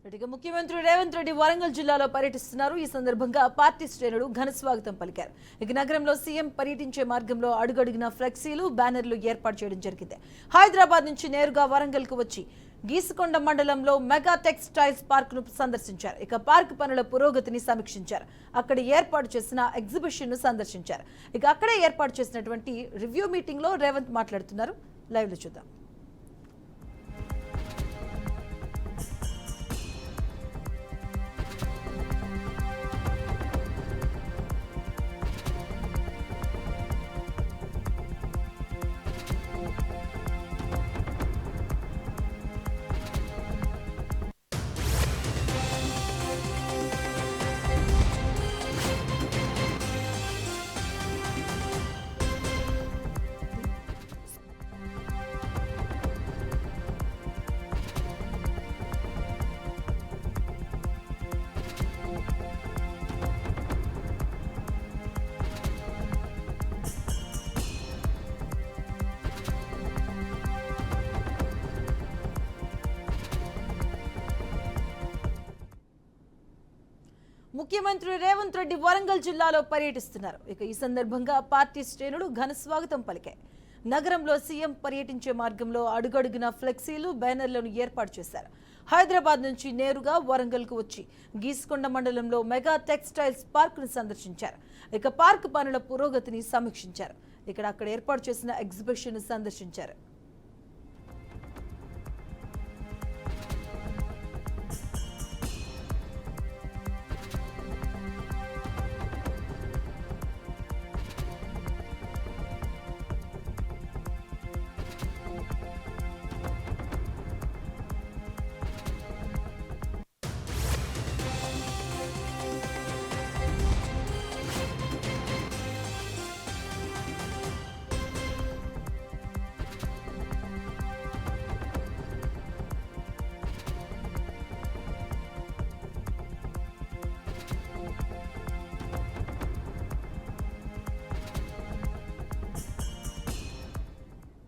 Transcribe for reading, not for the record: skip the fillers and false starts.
ఇక ముఖ్యమంత్రి రేవంత్ రెడ్డి వరంగల్ జిల్లాలో పర్యటిస్తున్నారు. ఈ సందర్భంగా పార్టీ శ్రేణులు ఘన స్వాగతం పలికారు. ఇక నగరంలో సీఎం పర్యటించే మార్గంలో అడుగడుగున ఫ్లెక్సీలు, బ్యానర్లు ఏర్పాటు చేయడం జరిగింది. హైదరాబాద్ నుంచి నేరుగా వరంగల్ కు వచ్చి గీసుకొండ మండలంలో మెగా టెక్స్టైల్స్ పార్క్ ను సందర్శించారు. ఇక పార్క్ పనుల పురోగతిని సమీక్షించారు. అక్కడ ఏర్పాటు చేసిన ఎగ్జిబిషన్ ను సందర్శించారు. ఇక అక్కడే ఏర్పాటు చేసినటువంటి రివ్యూ మీటింగ్ లో రేవంత్ మాట్లాడుతున్నారు. లైవ్ లో చూద్దాం. ముఖ్యమంత్రి రేవంత్ రెడ్డి వరంగల్ జిల్లాలో పర్యటిస్తున్నారు. ఇక ఈ సందర్భంగా పార్టీ శ్రేణులు ఘన స్వాగతం పలికాయి. నగరంలో సీఎం పర్యటించే మార్గంలో అడుగడుగున ఫ్లెక్సీలు, బ్యానర్లను ఏర్పాటు చేశారు. హైదరాబాద్ నుంచి నేరుగా వరంగల్ కు వచ్చి గీసుకొండ మండలంలో మెగా టెక్స్టైల్స్ పార్క్ ను సందర్శించారు. ఇక పార్క్ పనుల పురోగతిని సమీక్షించారు. అక్కడ ఏర్పాటు చేసిన ఎగ్జిబిషన్ ను సందర్శించారు.